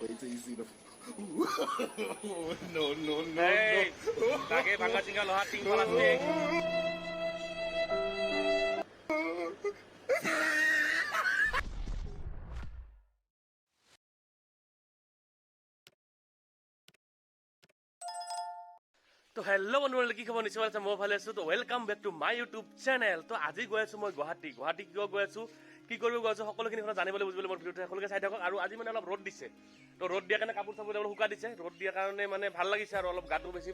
Wait till you see the. No, no, no, Hey, no. lagi bangga tinggal lohat tinggal plastik. তো hello' বন্ধুসকল, কি খবৰ? নিশ্চয় আছে, মই ভালে আছোঁ। তো welcome back to my YouTube channel. তো আজি গৈ আছোঁ মই গুৱাহাটী কিয় গৈ আছোঁ, কি কৰিব গৈ আছোঁ, সকলোখিনি কথা জানিবলৈ বুজিবলৈ মোৰ ভিডিঅ'টো সকলোকে চাই থাকক। আৰু আজি মানে অলপ ৰ'দ দিছে, তো ৰ'দ দিয়াৰ কাৰণে কাপোৰ চাপোৰ অলপ শুকাই দিছে। ৰ'দ দিয়াৰ কাৰণে মানে ভাল লাগিছে আৰু অলপ গাটো বেছি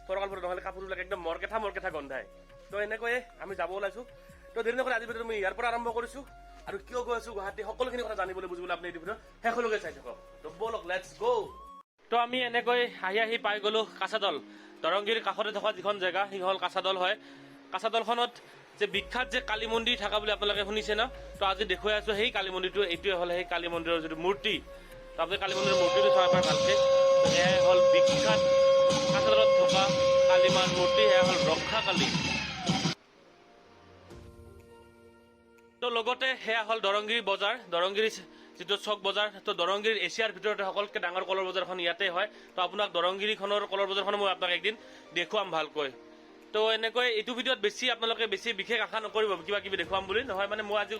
ফৰকাল নহ'লে কাপোৰবিলাক একদম মৰকেঠা গন্ধায়। তো এনেকৈয়ে আমি যাব ওলাইছোঁ। তো দেৰি নকৰি আজি ভিডিঅ'টো আমি ইয়াৰ পৰা আৰম্ভ কৰিছোঁ। আৰু কিয় গৈ আছোঁ গুৱাহাটী, সকলোখিনি কথা জানিবলৈ বুজিবলৈ আপুনি এইটো ভিডিঅ' শেষলৈকে চাই থাকক। তো ব'লক, লেটছ গ'। তো আমি এনেকৈ আহি পাই গ'লোঁ কাছাদল। দৰংগিৰিৰ কাষতে থকা যিখন জেগা সি হ'ল কাছাদল হয়। কাছাদলখনত যে বিখ্যাত যে কালী মন্দিৰ থকা বুলি আপোনালোকে শুনিছে ন, তো আজি দেখুৱাই আছোঁ সেই কালী মন্দিৰটো। এইটোৱে হ'ল সেই কালী মন্দিৰৰ যিটো মূৰ্তি। তো আপুনি কালী মন্দিৰৰ মূৰ্তিটো চাব পাৰে ভালকৈ। তো এয়াই হ'ল বিখ্যাত কাছাদলত থকা কালী মাৰ মূৰ্তি, এয়া হ'ল ৰক্ষা কালী। তো লগতে সেয়া হ'ল দৰংগিৰি বজাৰ, দৰংগিৰি যিটো চক বজাৰ। তো দৰংগিৰিৰ এছিয়াৰ ভিতৰতে সকলোতকৈ ডাঙৰ কলৰ বজাৰখন ইয়াতে হয়। তো আপোনাক দৰংগিৰিখনৰ কলৰ বজাৰখন মই আপোনাক একদিন দেখুৱাম ভালকৈ। তো এনেকৈ এইটো ভিডিঅ'ত আপোনালোকে বেছি বিশেষ আশা নকৰিব কিবা কিবি দেখুৱাম বুলি, নহয় মানে মই আজি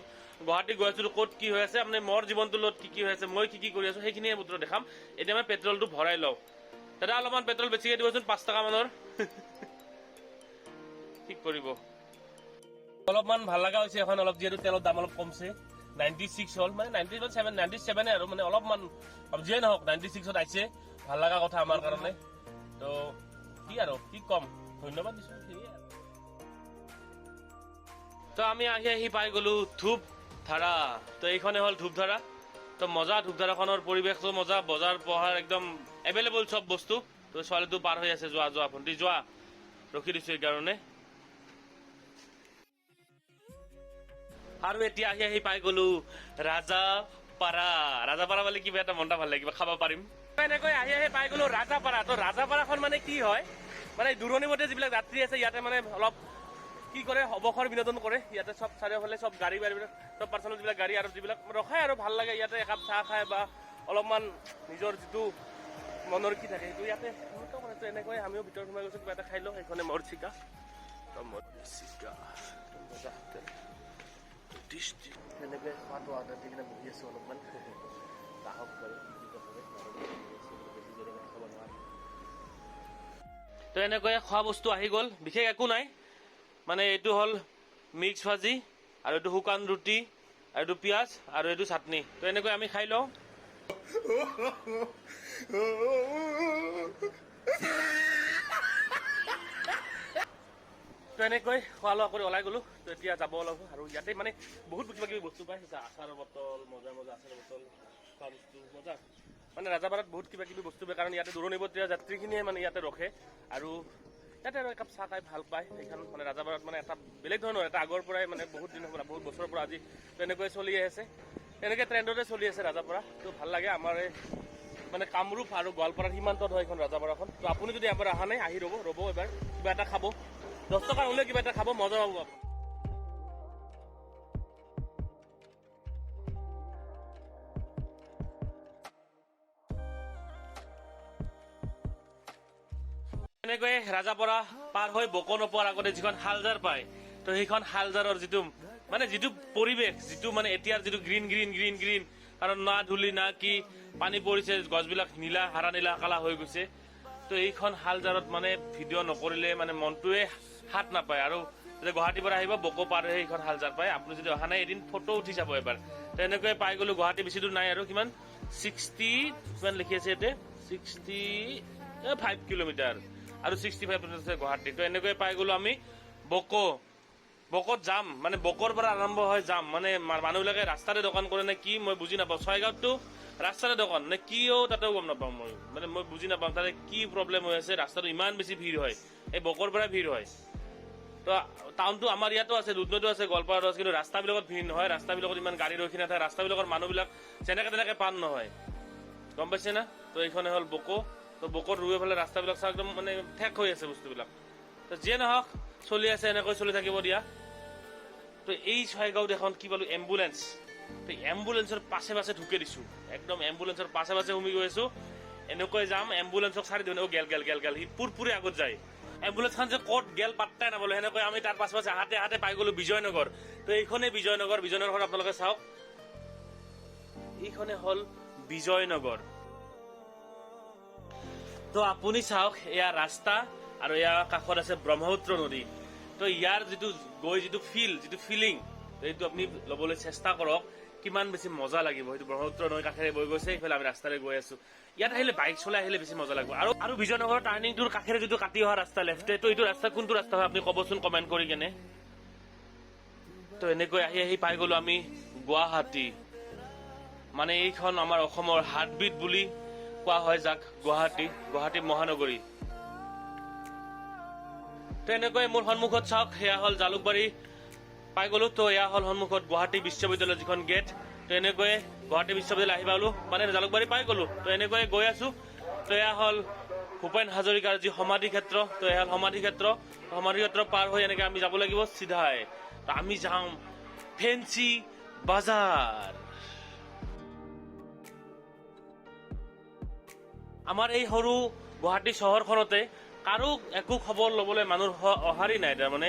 গুৱাহাটী গৈ আছিলোঁ, ক'ত কি হৈ আছে, মানে মোৰ জীৱনটোৰ লগত কি হৈ আছে, মই কি কৰি আছোঁ, সেইখিনিয়ে বস্তু দেখাম। এতিয়া মই পেট্ৰলটো ভৰাই লওঁ। দাদা অলপমান পেট্ৰল বেছিকৈ দিবচোন, 5 টকা মানৰ। ঠিক কৰিব। অলপমান ভাল লগা হৈছে এখন, অলপ যিহেতু তেলৰ দাম অলপ কমছে। 96 হ'ল, মানে 97 আৰু মানে অলপমান যিয়ে নহওক 96ত আহিছে, ভাল লগা কথা আমাৰ কাৰণে। তো কি আৰু কি ক'ম, ধন্যবাদ দিছোঁ, সেয়ে আৰু। তো আমি আহি পাই গ'লোঁ ধূপধাৰা। তো এইখনে হ'ল ধূপধাৰা। তো মজা, ধূপধাৰাখনৰ পৰিৱেশটো মজা, বজাৰ পহাৰ একদম এভেইলেবল চব বস্তু। তো ছোৱালীটো পাৰ হৈ আছে, যোৱা ভণ্টি যোৱা, ৰখি দিছোঁ এইকাৰণে। আৰু এতিয়া আহি পাই গ'লোঁ ৰাজাপাৰা বুলি কিবা এটা মনটা ভাল লাগে, কিবা খাব পাৰিম। এনেকৈ আহি পাই গ'লোঁ ৰাজাপাৰা। তো ৰাজাপাৰাখন মানে কি হয়, মানে দূৰণিবতে যিবিলাক যাত্ৰী আছে ইয়াতে মানে অলপ কি কৰে, অৱসৰ বিনোদন কৰে। ইয়াতে চব চাৰিওফালে চব গাড়ীবিলাক, চব পাৰ্চনেল যিবিলাক গাড়ী আৰু যিবিলাক ৰখাই আৰু ভাল লাগে ইয়াতে একাপ চাহ খাই বা অলপমান নিজৰ যিটো মনৰ কি থাকে সেইটো ইয়াতে উন্নত কৰে। তো এনেকৈ আমিও ভিতৰত সোমাই গৈছোঁ, কিবা এটা খাই লওঁ। এইখনে মৰচিকা। তেনেকৈ খোৱাটো অৰ্ডাৰ দি কিনে বহি আছোঁ অলপমান। চাহক বাৰু তো এনেকৈ খোৱা বস্তু আহি গ'ল, বিশেষ একো নাই। মানে এইটো হ'ল মিক্স ভাজি, আৰু এইটো শুকান ৰুটি, আৰু এইটো পিঁয়াজ, আৰু এইটো চাটনি। তো এনেকৈ আমি খাই লওঁ। তো এনেকৈ খোৱা লোৱা কৰি ওলাই গ'লোঁ। তো এতিয়া যাব ওলাব। আৰু ইয়াতে মানে বহুত কিবা কিবি বস্তু পায়, আচাৰৰ বটল, মজা আচাৰৰ বটল, খোৱা বস্তু মজা। মানে ৰাজাপাৰাত বহুত কিবা কিবি বস্তু পায়, কাৰণ ইয়াতে দূৰণিবতীয়া যাত্ৰীখিনিয়ে মানে ইয়াতে ৰখে। আৰু ইয়াতে আৰু একাপ চাহ খাই ভাল পায়। সেইখন মানে ৰাজাপাৰাত মানে এটা বেলেগ ধৰণৰ, এটা আগৰ পৰাই মানে বহুত দিনৰ পৰা, বহুত বছৰৰ পৰা আজি তেনেকৈ চলি আছে, এনেকৈ ট্ৰেণ্ডতে চলি আছে ৰাজাপাৰা। তো ভাল লাগে। আমাৰ এই মানে কামৰূপ আৰু গোৱালপাৰাৰ সীমান্তত হয় এইখন ৰাজাপাৰাখন। তো আপুনি যদি এবাৰ অহা নাই, আহি ৰ'ব এবাৰ, কিবা এটা খাব, 10 টকা হ'লেও কিবা এটা খাব, মজা পাব আপুনি। এনেকৈ ৰাজাপাৰা পাৰ হৈ বকো নোপোৱাৰ আগতে যিখন হালজাৰ পায়, তো সেইখন হালজাৰৰ যিটো পৰিৱেশ, যিটো মানে এতিয়াৰ যিটো গ্ৰীণ, কাৰণ না ধূলি না কি পানী পৰিছে, গছবিলাক নীলা, হাৰা নীলা কালা হৈ গৈছে। তো এইখন হালজাৰত মানে ভিডিঅ' নকৰিলে মানে মনটোৱে হাত নাপায়। আৰু যদি গুৱাহাটীৰ পৰা আহিব, বকো পাৰ হৈ এইখন হালজাৰ পায়। আপুনি যদি অহা নাই, এদিন ফটো উঠি যাব এবাৰ। তো এনেকৈ পাই গ'লোঁ গুৱাহাটী, বেছি দূৰ নাই আৰু, কিমান 60 কিমান লিখি আছে ইয়াতে, 65 কিলোমিটাৰ, আৰু 65 আছে গুৱাহাটী। তো এনেকৈ পাই গ'লোঁ আমি বকোত যাম, মানে বকৰ পৰা আৰম্ভ হয় যাম। মানে মানুহবিলাকে ৰাস্তাতে দোকান কৰে নে কি মই বুজি নাপাওঁ। ছয়গাঁৱতটো ৰাস্তাতে দোকান নে কিও তাতেও গম নাপাওঁ মই বুজি নাপাওঁ তাতে কি প্ৰব্লেম হৈ আছে। ৰাস্তাটো ইমান বেছি ভিৰ হয়, এই বকৰ পৰাই ভিৰ হয়। তো টাউনটো আমাৰ ইয়াতো আছে, দুধনৈতো আছে, গোৱালপাৰাতো আছে, কিন্তু ৰাস্তাবিলাকত ভিৰ নহয়। ৰাস্তাবিলাকত ইমান গাড়ী ৰখি নাথাকে, ৰাস্তাবিলাকৰ মানুহবিলাক যেনেকৈ তেনেকৈ পান নহয়, গম পাইছে না। তো এইখনে হ'ল বকো। তো বকোত ৰুই পেলাই ৰাস্তাবিলাক চাওঁ, একদম মানে ঠেক হৈ আছে বস্তুবিলাক। তো যিয়ে নহওক চলি আছে, এনেকৈ চলি থাকিব দিয়া। তো এই ছয়গাঁৱত এখন কি পালোঁ, এম্বুলেঞ্চ। তো এম্বুলেন্সৰ পাছে পাছে ঢুকে দিছো একদম এম্বুলেন্সৰ পাছে পাছে সোমাই গৈ আছো এনেকৈ যাম এম্বুলেন্সক চাৰি দিওঁ গেল গেল গেল গেল সি পুৰপুৰি আগত যায় এম্বুলেন্সখন যে ক'ত গেল পাত্তাই নাপালো সেনেকৈ আমি তাৰ পাছে পাছে হাতে হাতে পাই গলো বিজয়নগৰ তো এইখনেই বিজয়নগৰ বিজয়নগৰ আপোনালোকে চাওক এইখনে হ'ল বিজয়নগৰ তো আপুনি চাওক এয়া ৰাস্তা আৰু এয়া কাষত আছে ব্ৰহ্মপুত্ৰ নদী তো ইয়াৰ যিটো ফিলিং এইটো আপুনি ল'বলৈ চেষ্টা কৰক কিমান বেছি মজা লাগিব সেইটো ব্ৰহ্মপুত্ৰ নদীৰ কাষেৰে বৈ গৈছে এইফালে আমি ৰাস্তাৰে গৈ আছো ইয়াত আহিলে বাইক চলাই আহিলে বেছি মজা লাগিব আৰু বিজয়নগৰৰ টাৰ্ণিংটোৰ কাষেৰে যিটো কাটি অহা ৰাস্তা লেফ্টে তো এইটো ৰাস্তা কোনটো ৰাস্তা হয় আপুনি ক'বচোন কমেণ্ট কৰি কেনে তো এনেকৈ আহি আহি পাই গলো আমি গুৱাহাটী মানে এইখন আমাৰ অসমৰ হাৰ্টবিট বুলি কোৱা হয় যাক গুৱাহাটী মহানগৰী তো এনেকৈ মোৰ সন্মুখত চাওক সেয়া হ'ল জালুকবাৰী পাই গলো তো এয়া হ'ল সন্মুখত গুৱাহাটী বিশ্ববিদ্যালয়ৰ যিখন গেট তো এনেকৈ গুৱাহাটী বিশ্ববিদ্যালয় আহি পালো মানে জালুকবাৰী পাই গলো তো এনেকৈ গৈ আছো তো এয়া হ'ল ভূপেন হাজৰিকাৰ যি সমাধি ক্ষেত্ৰ তো এয়া হ'ল সমাধি ক্ষেত্ৰ পাৰ হৈ এনেকৈ আমি যাব লাগিব চিধাই তো আমি যাম ফেঞ্চি বাজাৰ আমাৰ এই সৰু গুৱাহাটী চহৰখনতে কাৰো একো খবৰ ল'বলৈ মানুহ অহাৰি নাই তাৰমানে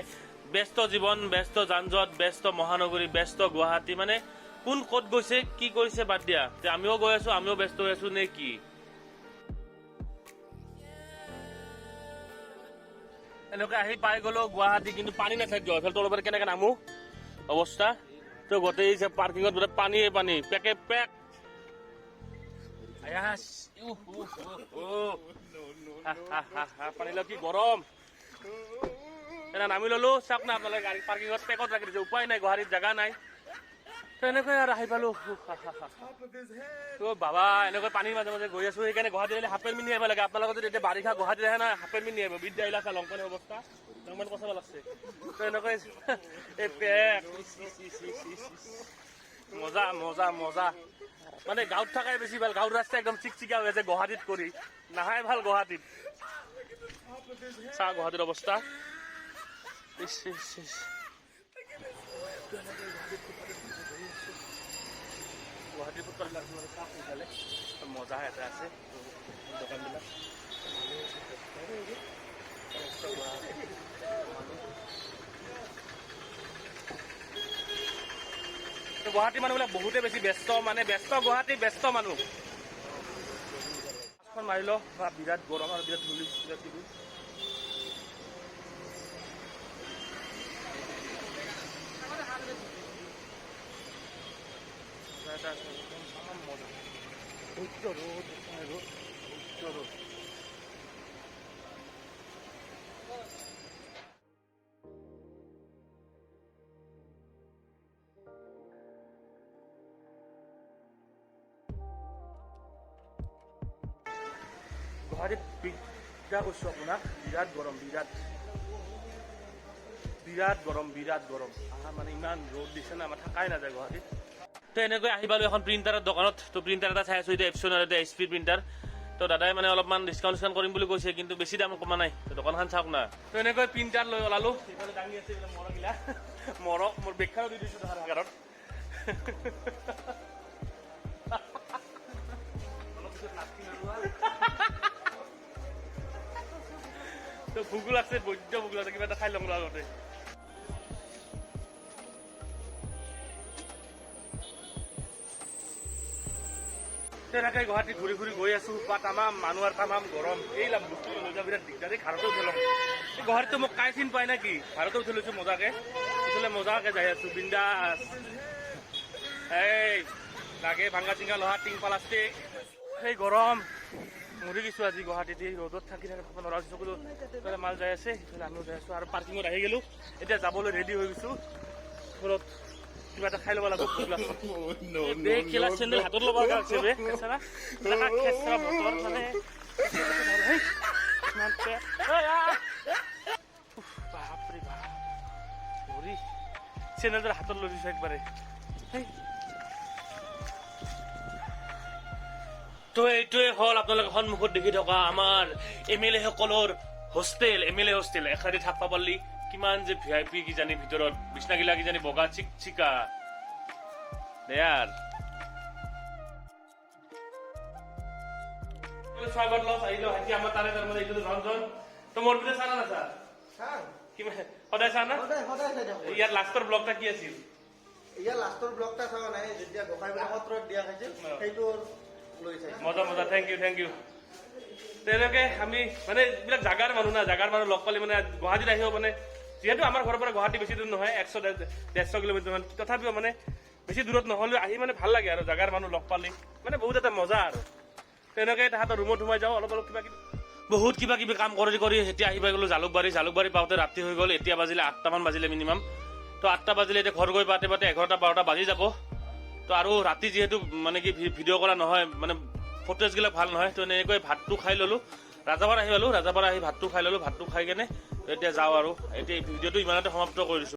ব্যস্ত জীৱন ব্যস্ত যান-জঁট ব্যস্ত মহানগৰী ব্যস্ত গুৱাহাটী মানে কোন ক'ত গৈছে কি কৰিছে বাদ দিয়া আমিও গৈ আছো আমিও ব্যস্ত হৈ আছো নে কি এনেকৈ আহি পাই গলো গুৱাহাটী কিন্তু পানী নাথাকিব এইফালে তলৰ কেনেকে নামো অৱস্থা তো গোটেই পাৰ্কিঙত গোটেই পানী পেকে পেক পানী কি গৰম নামি ললো চাওক না আপোনালোকে গাড়ী পাৰ্কিঙত পেকত ৰাখি দিছে উপায় নাই গুৱাহাটীত জেগা নাই এনেকৈ আৰু আহি পালো বাবা এনেকৈ পানীৰ মাজে মাজে গৈ আছো সেইকাৰণে গুৱাহাটী আহিলে হাফ পেণ্ট পিন্ধি আহিব লাগে আপোনালোকৰ যদি এতিয়া বাৰিষা গুৱাহাটীত আহে না হাফ পেণ্ট পিন্ধি আহিব বিদ্যা আহিলা চা লংপেণ্ট অৱস্থা লংপেণ্ট কচাব লাগছে তো এনেকৈ এই পেক মজা মজা মজা মানে গাঁৱত থকাই বেছি ভাল গাঁৱৰ ৰাস্তা একদম চিকচিকা হৈ আছে গুৱাহাটীত কৰি নাহাই ভাল গুৱাহাটীত চা গুৱাহাটীৰ অৱস্থা গুৱাহাটীৰ ফুটপাথবিলাক সোনকালে মজা এটা আছে দোকানবিলাক গুৱাহাটী মানুহবিলাক বহুতে বেছি ব্যস্ত মানে ব্যস্ত গুৱাহাটী ব্যস্ত মানুহ মাৰি ল বা বিৰাট গৰম আৰু বিৰাট ধূলি বিৰাট ধূলি গুৱাহাটীত বিদ্যা কৈছো আপোনাক বিৰাট গৰম বিৰাট গৰম মানে ইমান ৰ'দ দিছে না আমাৰ থাকাই নাযায় গুৱাহাটীত তো এনেকৈ আহি পালো এখন প্ৰিণ্টাৰৰ দোকানত তো প্ৰিণ্টাৰ এটা চাই আছো এতিয়া এপছনৰ এটা HP প্ৰিণ্টাৰ তো দাদাই মানে অলপমান ডিছকাউণ্ট কৰিম বুলি কৈছে কিন্তু বেছি দাম কমা নাই তো দোকানখন চাওক না তো এনেকৈ প্ৰিণ্টাৰ লৈ ওলালো এইফালে দাঙি আছে এইফালে মৰগিলা মৰক মোৰ বেগখানো দি দিছো তাৰ হাগাৰত তো ভোকো লাগছে বৈদ্য ভোক লাগছে কিবা এটা খাই ল'ম আগতে তেনেকৈ গুৱাহাটী ঘূৰি ঘূৰি গৈ আছো বা তামাম মানুহ আৰু তামাম গৰম এইবিলাক বস্তু লৈ যোৱা বিৰাট দিগদাৰী ঘাৰতে উঠি ল'ম এই গুৱাহাটীতো মোক কাই চিন পাই নেকি ঘাৰতে উঠি লৈছো মজাকে মজাকে যাই আছো বিন্দাছ এই লাগে ভাঙা চিঙা লোহা টিং প্লাষ্টিক সেই গৰম মৰি গৈছো আজি গুৱাহাটীত ৰ'দত থাকি থাকিব নোৱাৰা চকুলো মাল যাই আছে সেইফালে আমিও যাই আছো আৰু পাৰ্কিঙত আহি গলো এতিয়া যাবলৈ ৰেডি হৈ গৈছো ঘৰত কিবা এটা খাই ল'ব লাগিব চেণ্ডেল হাতত ল'ব লগা হৈছে খেচৰা বতৰ মানে বাপৰে বাপ ভৰি চেণ্ডেলযোৰ হাতত লৈ দিছো একবাৰে তো এইটোৱে হ'ল আপোনালোকে সন্মুখত দেখি থকা আমাৰ MLA সকলৰ হোষ্টেল এখাদি থাকবা পাৰলি কিমান যে VIP কিজানি ভিতৰত বিছনাগিলা কিজানি বগা চিকচিকা দেয়াৰ স্বাগত লছ আহিলো হাতি আমাৰ তাৰে তাৰমানে এইটো ৰঞ্জন তো মোৰ পিনে চানা না ছাৰ কিমান সদায় চানা ইয়াৰ লাষ্টৰ ব্লগটা কি আছিল ইয়াৰ লাষ্টৰ ব্লগটা চাৱা নাই যেতিয়া গোসাঁইবিলাক সত্ৰত দিয়া খাইছিল সেইটো লৈ চাইছোঁ মজা মজা থেংক ইউ তেনেকে আমি মানে এইবিলাক জাগাৰ মানুহ না জাগাৰ মানুহ লগ পালে মানে গুৱাহাটীত আহিব মানে যিহেতু আমাৰ ঘৰৰ পৰা গুৱাহাটী বেছি দূৰ নহয় 100-150 কিলোমিটাৰ মান তথাপিও মানে বেছি দূৰত নহ'লেও আহি মানে ভাল লাগে আৰু জাগাৰ মানুহ লগ পালে মানে বহুত এটা মজা আৰু তেনেকে তাহাঁতৰ ৰুমত সোমাই যাওঁ অলপ কিবা কিবি বহুত কিবা কিবি কাম কৰি এতিয়া আহি পাই গ'লো জালুকবাৰী পাওঁতে ৰাতি হৈ গ'ল এতিয়া বাজিলে 8টামান বাজিলে মিনিমাম তো 8টা বাজিলে এতিয়া ঘৰ গৈ পাওঁতে 11টা-12টা বাজি যাব তো আৰু ৰাতি যিহেতু মানে কি ভিডিঅ' কৰা নহয় মানে ফুটেজবিলাক ভাল নহয় তো এনেকৈ ভাতটো খাই ল'লোঁ ৰাজাপাৰা আহি পালোঁ ৰাজাপাৰা আহি ভাতটো খাই ল'লোঁ ভাতটো খাই কেনে এতিয়া যাওঁ আৰু এতিয়া ভিডিঅ'টো ইমানতে সমাপ্ত কৰি দিছোঁ